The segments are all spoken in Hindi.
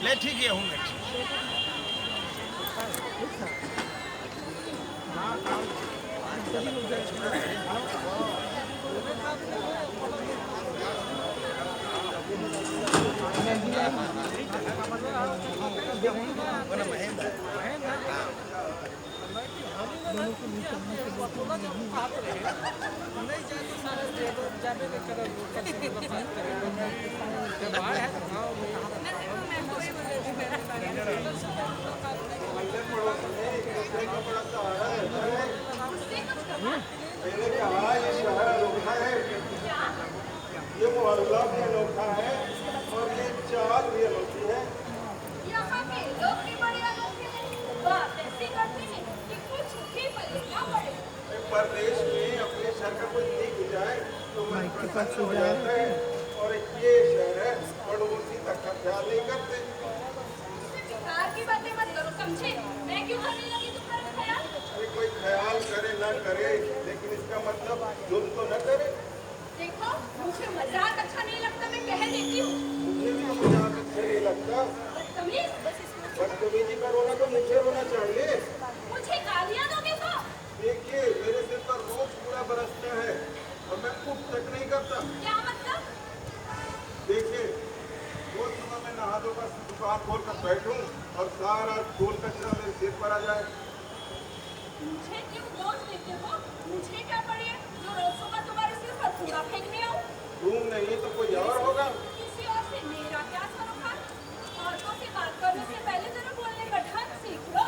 ले ठीक है हूँ मैं मैंने कहा ये शहर अनोखा है, ये मोहल्ला भी अनोखा है और ये चाल भी अनोखी है। यहाँ के लोग भी बड़े अनोखे हैं। बात ऐसी करते हैं कि कुछ भी पल्ले ना पड़े। परदेश में अपने शहर का कोई दिख जाए तो मन प्रसन्न हो जाता है और ये शहर पड़ोसी तक का ख्याल नहीं करते। बेकार की बातें मत करो, समझे? मैं क्यों करने लगी तुम्हारा ख्याल? अरे कोई ख्याल करे ना करे, लेकिन इसका मतलब जुल्म तो न करे। देखो, मुझे मजाक अच्छा नहीं लगता, मैं कह देती हूँ। मुझे भी मजाक अच्छा नहीं लगता। बदतमीज, बस इसमें बदतमीजी करो ना तो मुझे रोना चाहिए। मुझे गालियाँ दोगे तो? देखिए मेरे सिर पर रोज कूड़ा बरसता है और मैं उठ तक नहीं करता। क्या मतलब? देखिए रोज सुबह मैं नहा धोकर दुकान खोल कर बैठूं और सारा धूल कचरा मेरे सिर पर आ जाए। मुझे क्यों दोष देते हो? मुझे क्या पड़ी है जो रोज सुबह तुम्हारे सिर पर कूड़ा फेंकने आऊं? तुम नहीं तो कोई और होगा। किसी और से मेरा क्या सरोकार? औरतों से बात करने से पहले जरा बोलने का ढंग सीख लो।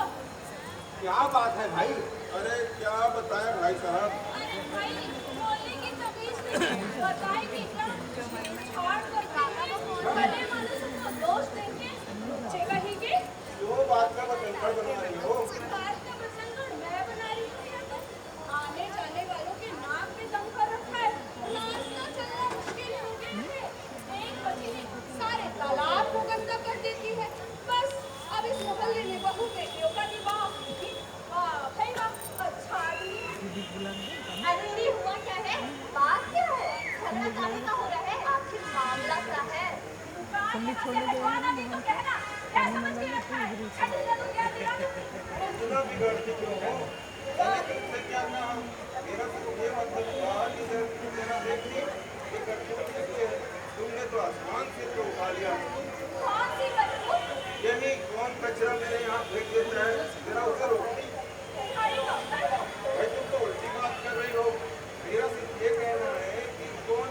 क्या बात है भाई? अरे क्या बताएं भाई साहब। अरे भाई, बोलने की तमीज नहीं, बताई भी क्या? छेड़छाड़ करते हैं, भले मानुस को दोष देंगे, मुझे कहेगी? जो बात का बतंगड़ बना रही हो। बात का बतंगड़ मैं बना रही हूँ या तो? आने जाने वालों के नाक पे दम कर रखा है, नाचना चलना मुश्किल हो गया है। एक पत्नी सारे तालाब को गंदा कर देती है। बस अब इस मोहल्ले में बहू बेटियों का निवाह होगी। वाह भाई वाह, अच्छा आदमी है। अरे हुआ क्या है? बात क्या है? झगड़ा काहे का हो रहा है? आखिर मामला क्या है? दुकान यहाँ से हटवाना नहीं तो कहना। क्या समझ के रखा है? छठी जरूर क्या दिया? इतना बिगड़ती क्यों हो? मैंने तुमसे क्या कहा? मेरा सिर्फ ये मतलब था कि जब तुम मेरा देखी ये करतूत किसकी है? तुमने तो आसमान से तो उठा लिया। कौन सी करतूत? यही कौन कचरा मेरे यहाँ फेंक देता है, जरा उसे रोकती। खड़ी हो, खड़ी हो। भाई तुम तो उल्टी बात कर रही हो। मेरा सिर्फ ये कहना है कि कौन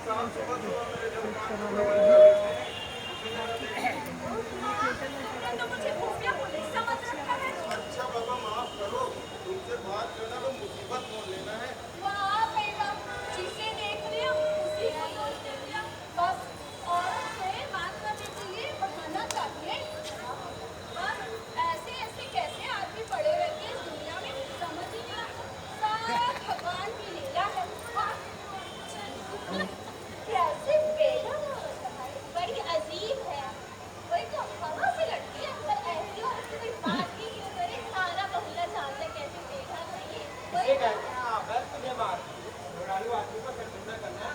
शाम सुबह सुबह मेरे दुकान को बंद कर देते हैं। तुमने तो मुझे खुफिया पुलिस समझ रखा है। अच्छा बाबा माफ करो, तुमसे बात करना तो मुसीबत मोल लेना है। वाह भाई वाह, जिसे देख लिया उसी को दोष दे दिया। बस औरत से बात करने के लिए बढ़ाना चाहिए। बस ऐसे ऐसे कैसे आदमी पड़े रहते हैं इस दुनिया में, समझ ही नहीं आता। सारा भगवान की लीला है। कैसे बेगम औरत है भाई, बड़ी अजीब है। वही तो हवा से लड़ती है, पर ऐसी औरत से कोई बात ही क्यों करे? सारा मोहल्ला जानता है कैसे बेगम है ये। वही तो। तुझे बात घोड़ालू आदमी को शर्मिंदा करना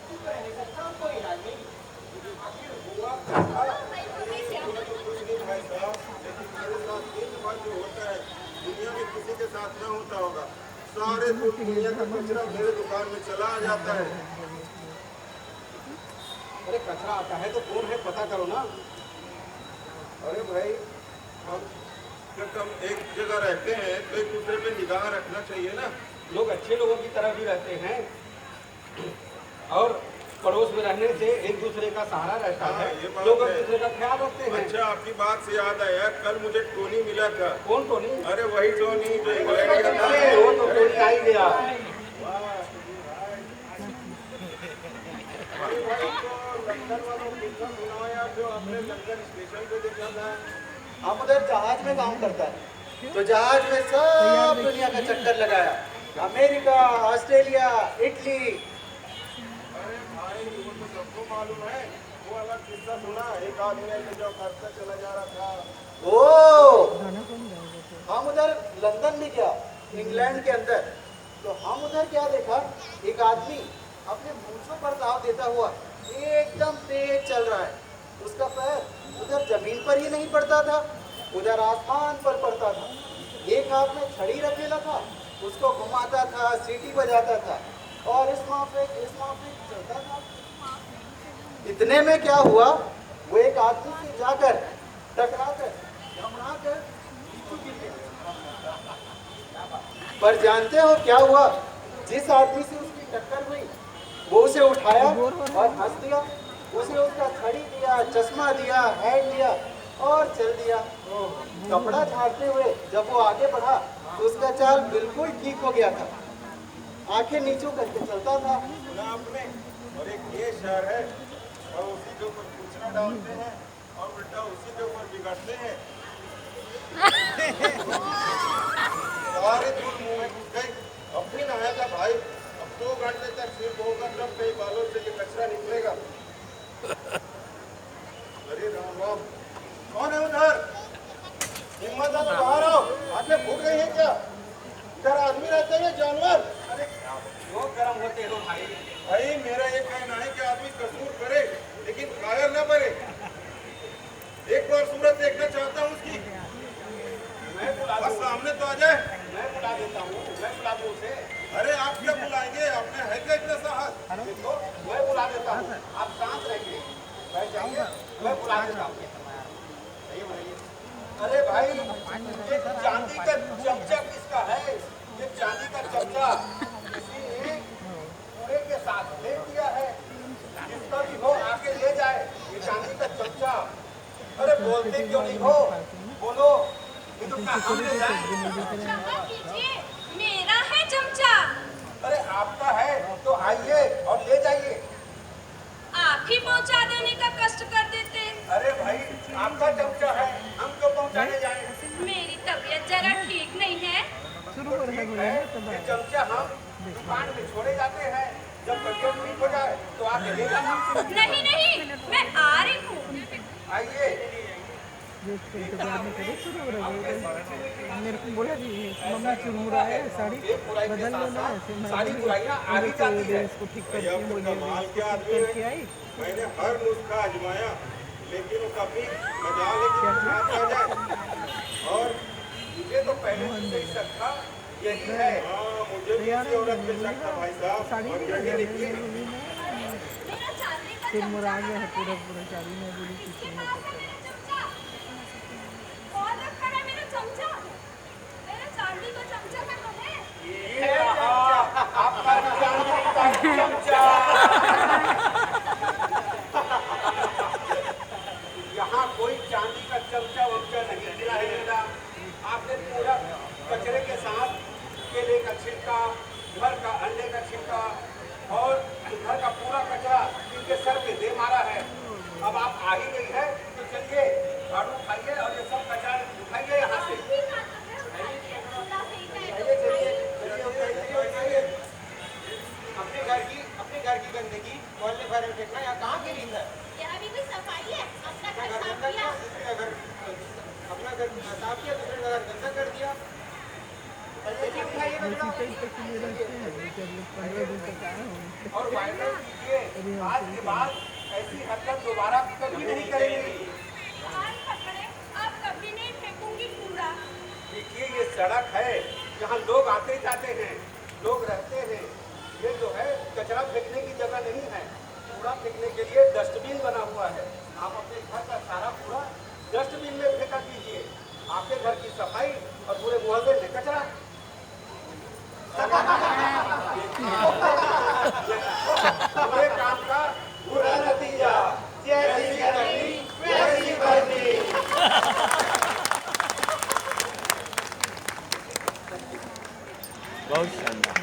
तू कहने का काम कोई इलाज नहीं। आखिर हुआ क्या था? मैं तुम्हें क्या मुझे तो कुछ नहीं भाई साहब, लेकिन मेरे साथ दिन भर जो होता है दुनिया में किसी के साथ न होता होगा। सारे दुनिया का कचरा मेरे दुकान में चला आ जाता है। अरे कचरा आता है तो कौन है पता करो ना। अरे भाई हम जब हम एक जगह रहते हैं तो एक दूसरे पे निगाह रखना चाहिए ना। लोग अच्छे लोगों की तरह भी रहते हैं और पड़ोस में रहने से एक दूसरे का सहारा रहता हाँ, है। ये बात लोग है। एक दूसरे का ख्याल रखते हैं। अच्छा आपकी बात से याद आया, कल मुझे टोनी मिला था। कौन टोनी? अरे वही टोनी जो इंग्लैंड का था। अरे वो तो टोनी आ ही गया। अरे भाई तो लंदन वालों की फिल्म सुनाया जो आपने लंदन स्टेशन पे देखा था। हम उधर जहाज में काम करता है, तो जहाज में सब दुनिया का चक्कर लगाया, अमेरिका, ऑस्ट्रेलिया, इटली। अरे भाई वो तो सबको मालूम है। वो वाला किस्सा सुना, एक आदमी ऐसे जो करता चला जा रहा था। ओ, हम उधर लंदन में गया, इंग्लैंड के अंदर, तो हम उधर क्या देखा, एक आदमी अपने मूंछों पर दाव देता हुआ एकदम तेज चल रहा है। उसका पैर उधर जमीन पर ही नहीं पड़ता था, उधर आसमान पर पड़ता था। एक हाथ में छड़ी रखेला था, उसको घुमाता था, सीटी बजाता था और इस माफिक चलता था। इतने में क्या हुआ, वो एक आदमी से जाकर टकराकर घबराकर गिर गया। पर जानते हो क्या हुआ, जिस आदमी से उसकी टक्कर हुई वो उसे उठाया और हंस दिया, उसे उसका छड़ी दिया, चश्मा दिया, हैट दिया और चल दिया। कपड़ा झाड़ते हुए जब वो आगे बढ़ा तो उसका चाल बिल्कुल ठीक हो गया था, आंखें नीचू करके चलता था। सुना आपने? और एक ये शहर है और उसी के ऊपर पूछना डालते हैं और उल्टा उसी के ऊपर बिगाड़ते हैं। सारे धूल मुंह में घुस गई। अब भी नहाया था भाई, अब 2 घंटे तक सिर धोगा तब कई बालों से ये कचरा निकलेगा। अरे राम राम, कौन है उधर? हिम्मत है तो बाहर आओ। आंखें फूट गई हैं क्या? इधर आदमी रहते हैं जानवर? अरे क्यों गर्म होते हो भाई? भाई मेरा ये कहना है कि आदमी कसूर करे लेकिन कायर न बने। एक बार सूरत देखना चाहता हूँ उसकी। मैं बुला बस सामने तो आ जाए। मैं बुला देता हूँ, मैं बुला दूँ उसे। अरे आप क्या बुलाएंगे? आपने है क्या इतना साहस? देखो मैं बुला देता हूँ, आप शांत रहिए, बैठ जाइए, मैं बुला देता हूँ। अरे भाई, ये चांदी का चमचा किसका है? ये चांदी का चमचा किसी ने कूड़े के साथ ले दिया है। जिसका भी हो आके ले जाए ये चांदी का चमचा। अरे बोलते क्यों नहीं हो? बोलो, ये तो कहाँ ले जाए? क्षमा कीजिए, मेरा है चमचा। अरे आपका है तो आइए और ले जाइए। आप ही पहुंचा देने का कष्ट कर देते। अरे भाई, आपका चमचा है, हम क्यों पहुंचाने जाए? मेरी तबीयत जरा ठीक नहीं है। तो ठीक है, ये चमचा हम दुकान में छोड़े जाते हैं, जब तबीयत ठीक हो जाए तो आके ले जाना। नहीं नहीं, मैं आ रही हूँ। आइए। मेरे को बोला जी मम्मी चुरमुरा है, साड़ी बदल लेना है। सारी बुराइयां आगे जाती है। इसको ठीक भैया करके आपका मुझे कमाल क्या आदमी है। करके आई। मैंने हर नुस्खा आजमाया लेकिन वो कभी मजा लेकिन हाथ आ जाए। और मुझे तो पहले से ही शक था यही है। हाँ, मुझे भी इसी औरत पे शक था भाई साहब। साड़ी और यही देखिए, मेरा चांदी का चुरमुरा आ गया है पूरा पूरा साड़ी में बोली किसी ने चमचा। कौन रखा है मेरा चमचा? मेरा चांदी का चमचा कहाँ है? ये रहा आपका चांदी का चमचा। यहाँ कोई चांदी का चमचा वमचा नहीं मिला है मेरा। आपने पूरा कचरे के साथ केले का छिलका, घर का अंडे का छिलका और घर का पूरा कचरा इनके सर पे दे मारा है। अब आप आ ही गई है तो चलिए झाड़ू उठाइए और ये सब कचरा उठाइए यहाँ से। अपने घर की गंदगी मोहल्ले भर में फेंकना यहाँ कहाँ की रीत है? यहाँ भी कोई सफाई है? अपना घर अपना साफ घर किया? अपना घर साफ किया, दूसरे का घर गंदा कर दिया। चलिए उठाइए कचरा। और वायरल कीजिए, आज के बाद ऐसी हरकत दोबारा कभी नहीं करेंगे। हाथ पकड़े, अब कभी नहीं फेंकूंगी कूड़ा। देखिए ये सड़क है, यहाँ लोग आते जाते हैं, लोग रहते हैं। ये जो है कचरा फेंकने की जगह नहीं है, कूड़ा फेंकने के लिए डस्टबिन बना हुआ है। आप अपने घर का सारा कूड़ा डस्टबिन में फेंका कीजिए। आपके घर की सफाई और पूरे मोहल्ले में कचरा। पूरे काम का बुरा नतीजा, जैसी करनी वैसी भरनी। बहुत शानदार।